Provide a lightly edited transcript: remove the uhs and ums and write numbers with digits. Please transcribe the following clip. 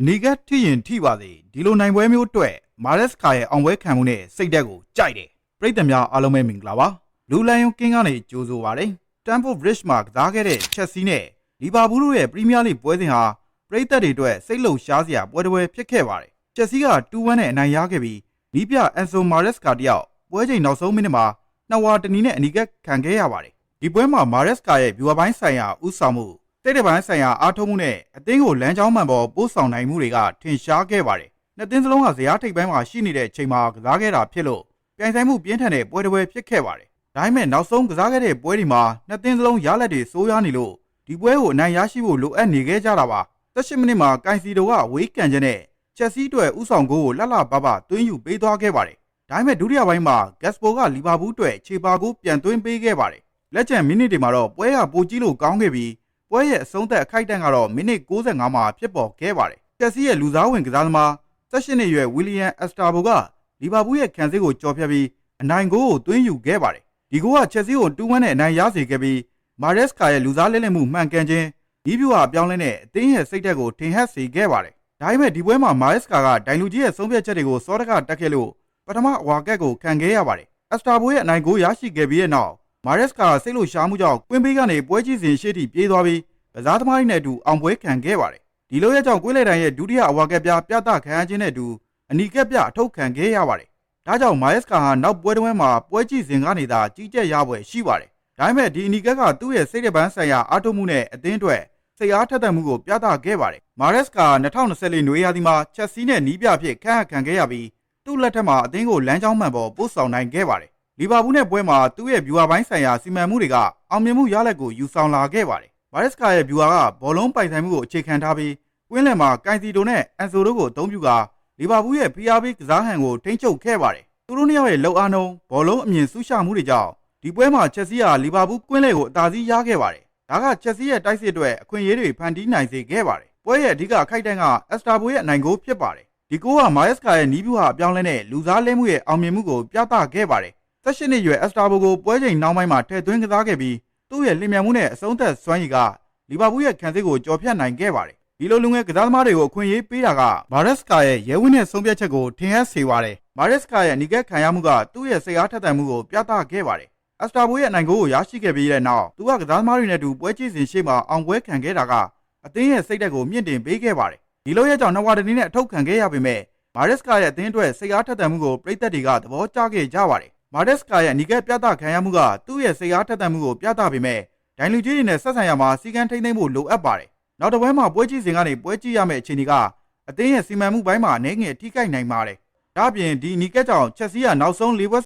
နီကတ်ထိရင်ထိပါစေဒီလိုနိုင်ပွဲမျိုးအတွက်မာရက်စကာရဲ့အောင်ပွဲခံမှုနဲ့စိတ်ဓာတ်ကိုကြိုက်တယ်ပရိသတ်များအားလုံးပဲမင်္ဂလာပါလူလိုင်ယွန်ကင်းကနေကြိုးဆိုပါရစေတမ်ဖို့ဘရစ်မှာကစားခဲ့တဲ့ချက်စီနဲ့လီဗာပူးတို့ရဲ့ပရီးမီးယားလိပွဲစဉ်ဟာပရိသတ်တွေအတွက်စိတ်လှုပ်ရှားစရာပွဲတစ်ပွဲဖြစ်ခဲ့ပါတယ်ချက်စီက 2-1 နဲ့အနိုင်ရခဲ့ပြီးနီးပြအန်ဆိုမာရက်စကာတယောက်ပွဲချိန်နောက်ဆုံးမိနစ်မှာနှစ်ဝါတနီနဲ့အနီကတ်ခံခဲ့ရပါတယ်ဒီပွဲမှာမာရက်စကာရဲ့ဗျူဟာပိုင်းဆိုင်ရာဥဆောင်မှုတိတ်တပိုင်းဆိုင်ရာအားထုတ်မှုနဲ့အသင်းကိုလမ်းကြောင်းမှန်ပေါ်ပို့ဆောင်နိုင်မှုတွေကထင်ရှားခဲ့ပါတယ်။နှစ်သင်းစလုံးကဇယားထိပ်ပိုင်းမှာရှိနေတဲ့အချိန်မှာကစားခဲ့တာဖြစ်လို့ပြိုင်ဆိုင်မှုပြင်းထန်တဲ့ပွဲတစ်ပွဲဖြစ်ခဲ့ပါတယ်။ဒါပေမဲ့နောက်ဆုံးကစားခဲ့တဲ့ပွဲဒီမှာနှစ်သင်းစလုံးရလဒ်တွေစိုးရွားနေလို့ဒီပွဲကိုအနိုင်ရရှိဖို့လိုအပ်နေခဲ့ကြတာပါ။18မိနစ်မှာကိုင်စီတိုကဝေးကန်ချက်နဲ့ချက်စီအတွက်ဥဆောင်ဂိုးကိုလှလှပပသွင်းယူပေးသွားခဲ့ပါတယ်။ဒါပေမဲ့ဒုတိယပိုင်းမှာဂက်စပိုကလီဗာပူးအတွက်ခြေပါကိုပြန်သွင်းပေးခဲ့ပါတယ်။လက်ကျန်မိနစ်တွေမှာတော့ပွဲကပိုကြီးလို့ကောင်းခဲ့ပြီးပွဲရဲ့အဆုံးသက်အခိုက်အတန့်ကတော့မိနစ်65မှာဖြစ်ပေါ်ခဲ့ပါတယ်။ချက်စီရဲ့လူစားဝင်ကစားသမား18နှစ်အရွယ်ဝီလီယံအက်စတာဘိုကလီဗာပူးရဲ့ခံစစ်ကိုကျော်ဖြတ်ပြီးအနိုင်ဂိုးကိုသွင်းယူခဲ့ပါတယ်။ဒီဂိုးကချက်စီကို2-1နဲ့အနိုင်ရစေခဲ့ပြီးမာရက်စကာရဲ့လူစားလဲလှယ်မှုမှန်ကန်ခြင်းဒီဗျူဟာအပြောင်းလဲနဲ့အသင်းရဲ့စိတ်ဓာတ်ကိုထင်ဟပ်စေခဲ့ပါတယ်။ဒါပေမဲ့ဒီပွဲမှာမာရက်စကာကဒိုင်လူကြီးရဲ့ဆုံးဖြတ်ချက်တွေကိုစောတကတက်ခဲ့လို့ပထမအဝါကက်ကိုခံခဲ့ရပါတယ်။အက်စတာဘိုရဲ့အနိုင်ဂိုးရရှိခဲ့ပြီးတဲ့နောက်မာရက်စကာစိတ်လှုပ်ရှားမှုကြောင့်ကွင်းဘေးကနေပွဲကြီးစဉ်ရှေ့ထိပြေးသွားပြီးကစားသမားတွေနဲ့အတူအောင်ပွဲခံခဲ့ပါတယ်။ဒီလိုရဲ့ကြောင့်ကွင်းလေတိုင်ရဲ့ဒုတိယအဝါကက်ပြပြသခံရခြင်းနဲ့အတူအနီကက်ပြအထုတ်ခံခဲ့ရပါတယ်။ဒါကြောင့်မာရက်စကာဟာနောက်ပွဲတစ်ပွဲမှာပွဲကြီးစဉ်ကနေသာကြီးကြပ်ရပွဲရှိပါတယ်။ဒါပေမဲ့ဒီအနီကက်ကသူ့ရဲ့စိတ်ဓာတ်ပိုင်းဆိုင်ရာအားထုတ်မှုနဲ့အသင်းအတွက်စိတ်အားထက်သန်မှုကိုပြသခဲ့ပါတယ်။မာရက်စကာ2024နွေရာသီမှာချက်စီနဲ့နီးပြအဖြစ်ခန့်အပ်ခံခဲ့ရပြီးသူ့လက်ထက်မှာအသင်းကိုလမ်းကြောင်းမှန်ပေါ်ပို့ဆောင်နိုင်ခဲ့ပါတယ်။လီဗာပူးနဲ့ပွဲမှာသူ့ရဲ့ဗျူဟာပိုင်းဆိုင်ရာစီမံမှုတွေကအောင်မြင်မှုရလဒ်ကိုယူဆောင်လာခဲ့ပါတယ်။မာရက်စကာရဲ့ဗျူဟာကဘောလုံးပိုင်ဆိုင်မှုကိုအခြေခံထားပြီးကွင်းလယ်မှာကိုင်စီတိုနဲ့အန်ဆိုတို့ကိုအသုံးပြုကာလီဗာပူးရဲ့ PRB ကစားဟန်ကိုထိန်းချုပ်ခဲ့ပါတယ်။သူတို့နှစ်ယောက်ရဲ့လောက်အားနှုန်းဘောလုံးအမြင်ဆူရှမှုတွေကြောင့်ဒီပွဲမှာချက်စီကလီဗာပူးကွင်းလယ်ကိုအသာစီးရခဲ့ပါတယ်။ဒါကချက်စီရဲ့တိုက်စစ်အတွက်အခွင့်အရေးတွေဖန်တီးနိုင်စေခဲ့ပါတယ်။ပွဲရဲ့အဓိကအခိုက်အတန့်ကအက်စတာဘိုရဲ့အနိုင်ဂိုးဖြစ်ပါတယ်။ဒီဂိုးကမာရက်စကာရဲ့နီးဗျူဟာအပြောင်းလဲနဲ့လူစားလဲမှုရဲ့အောင်မြင်မှုကိုပြသခဲ့ပါတယ်။18နှစ်အရွယ်အက်စတာဘိုကိုပွဲချိန်နောက်ပိုင်းမှာထည့်သွင်းကစားခဲ့ပြီးသူ့ရဲ့လျင်မြန်မှုနဲ့အဆုံးသက်စွမ်းရည်ကလီဗာပူးရဲ့ခံစစ်ကိုကျော်ဖြတ်နိုင်ခဲ့ပါတယ်။ဒီလိုလူငယ်ကစားသမားတွေကိုအခွင့်အရေးပေးတာကမာရက်စကာရဲ့ရဲဝင်းတဲ့ဆုံးဖြတ်ချက်ကိုထင်ဟပ်စေပါတယ်။မာရက်စကာရဲ့အနီကက်ခံရမှုကသူ့ရဲ့စိတ်အားထက်သန်မှုကိုပြသခဲ့ပါတယ်။အက်စတာဘိုရဲ့အနိုင်ဂိုးကိုရရှိခဲ့ပြီးတဲ့နောက်သူကကစားသမားတွေနဲ့အတူပွဲကြည့်စဉ်ရှေ့မှာအောင်ပွဲခံခဲ့တာကအသင်းရဲ့စိတ်ဓာတ်ကိုမြင့်တင်ပေးခဲ့ပါတယ်။ဒီလိုရဲ့ကြောင့်နှစ်ဝါတနီနဲ့အထုတ်ခံခဲ့ရပေမဲ့မာရက်စကာရဲ့အသင်းအတွက်စိတ်အားထက်သန်မှုကိုပရိသတ်တွေကသဘောကျခဲ့ကြပါတယ်။မာရက်စကာရဲ့အနီကက်ပြသခံရမှုကသူ့ရဲ့စိတ်အားထက်သန်မှုကိုပြသပေမဲ့ဒိုင်လူကြီးတွေနဲ့ဆက်ဆံရမှာစီကံထိန်းသိမ်းဖို့လိုအပ်ပါတယ်။နောက်တစ်ပွဲမှာပွဲကြည့်စဉ်ကနေပွဲကြည့်ရမယ့်အခြေအနေကအသင်းရဲ့စီမံမှုပိုင်းမှာအနေငယ်ထိခိုက်နိုင်ပါတယ်။ဒါ့အပြင်ဒီနီကက်ကြောင့်ချက်စီကနောက်ဆုံး၄ပွဲ